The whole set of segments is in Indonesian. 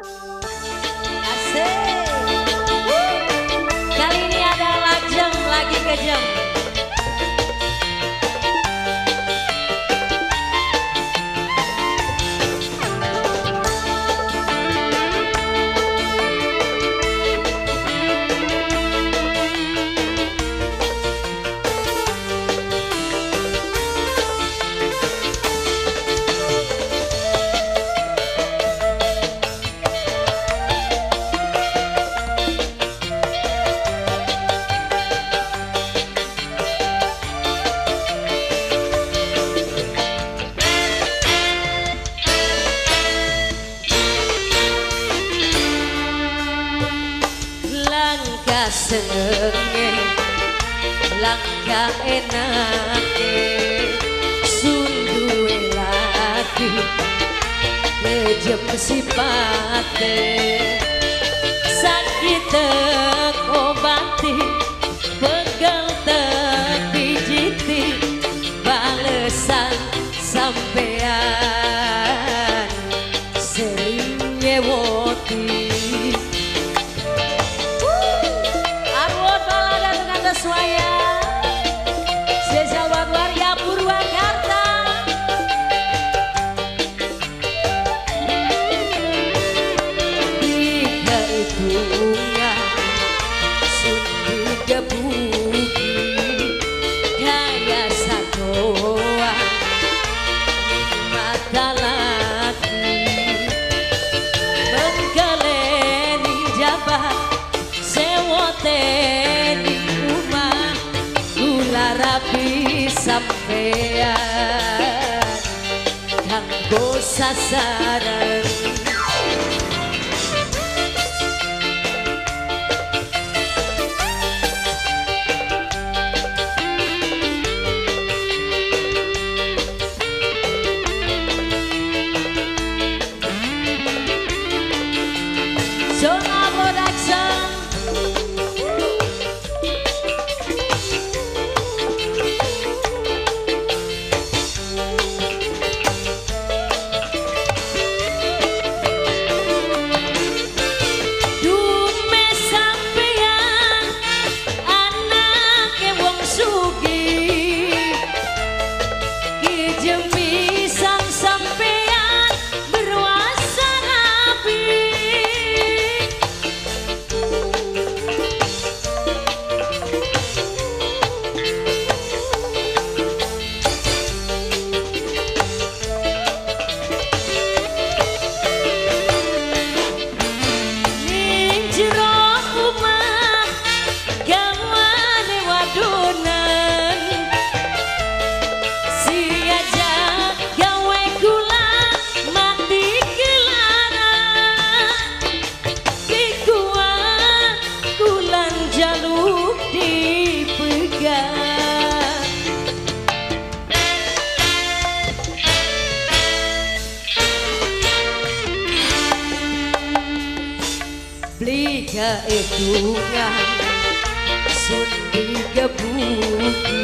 Asik. Kali ini ada lajeng lagi kejam. Langkah senge, langkah enake, sunduwe lagi, kejem sipate, sakit tekobati, pegel tekpijiti, balesan sampean sering nyewoti. Swaya spesial buat warga Purwakarta. Tiga hitungan sundi gebuki gaya satoa mata laki mengkeleni jabat sewoteni rapi sampean kanggo sasaran. Zona Production. Blika edungan sundi gebuki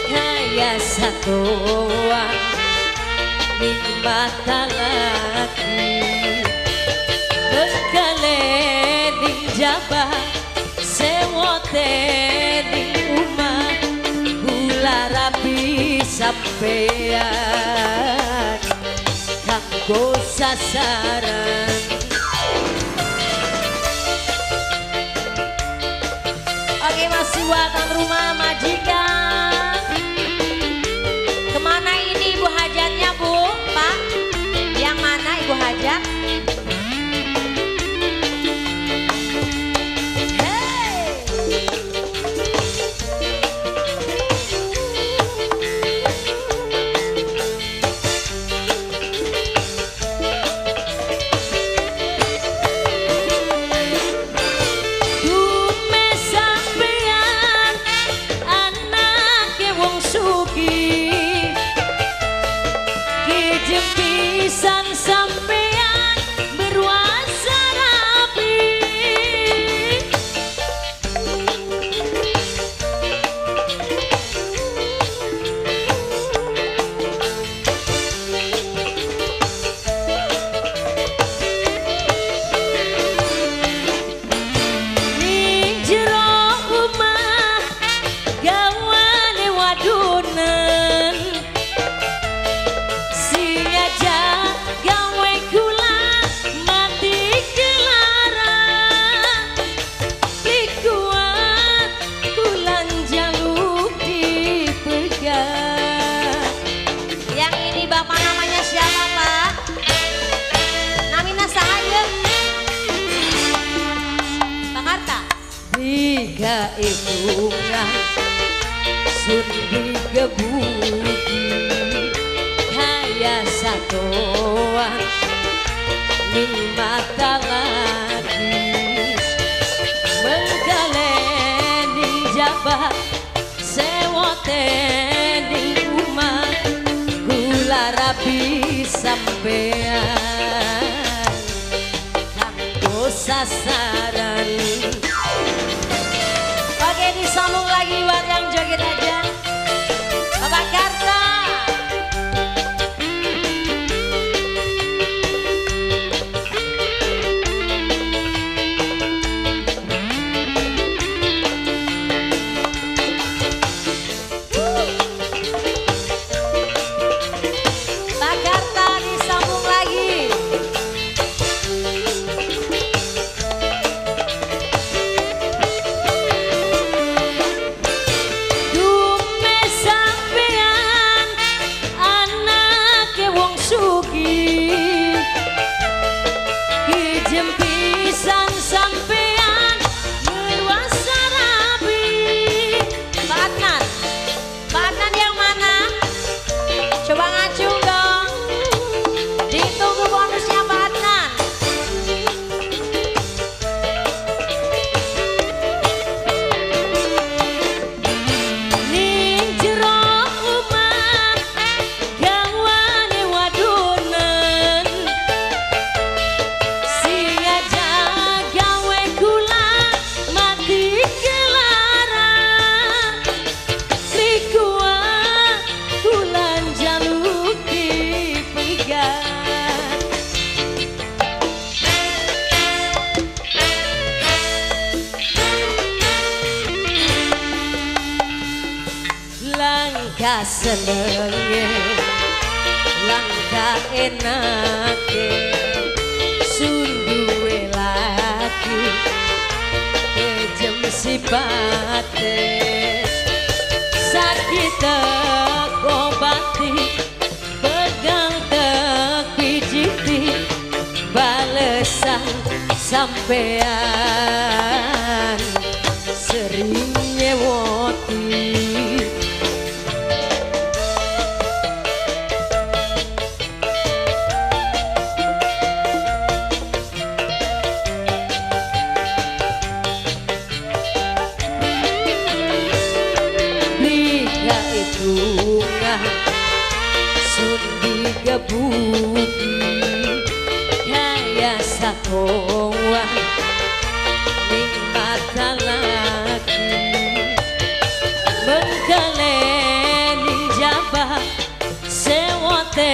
kaya satoa mata laki mengkaleni jabat sewoteni umat gula rapi sampean kanggo sasaran. Oke, masih buatan rumah majikan. Kemana ini ibu hajatnya, Bu? Pak? Yang mana ibu hajat? Pisan sampean hitungan sun digebuki kaya satuan ning mata lagi menggaleni jabat sewote ning rumah gula rapi sampean kanggo sasaran. Oke, disambung lagi buat yang joget aja. Bapak Karta. Pak Karta disambung lagi. Pisang sampean berwasa rabi. Pak Adnan yang mana? Coba ngacung dong. Ditunggu bonusnya Pak Adnan. Ning jero omah gawane wadonan langkah senenge langkah enake sunduwe lagi kejem sipate sakit obati pegang tekijiti balesan sampean sering nyewoti. Hitungan sun digebuki kaya satoan ning mata lagi menggaleni jabat sewote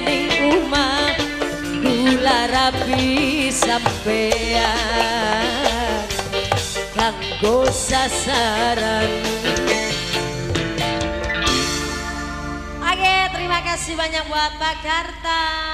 ning rumah gula rapi sampean kanggo sasaran. Oke, terima kasih banyak buat Pak Karta.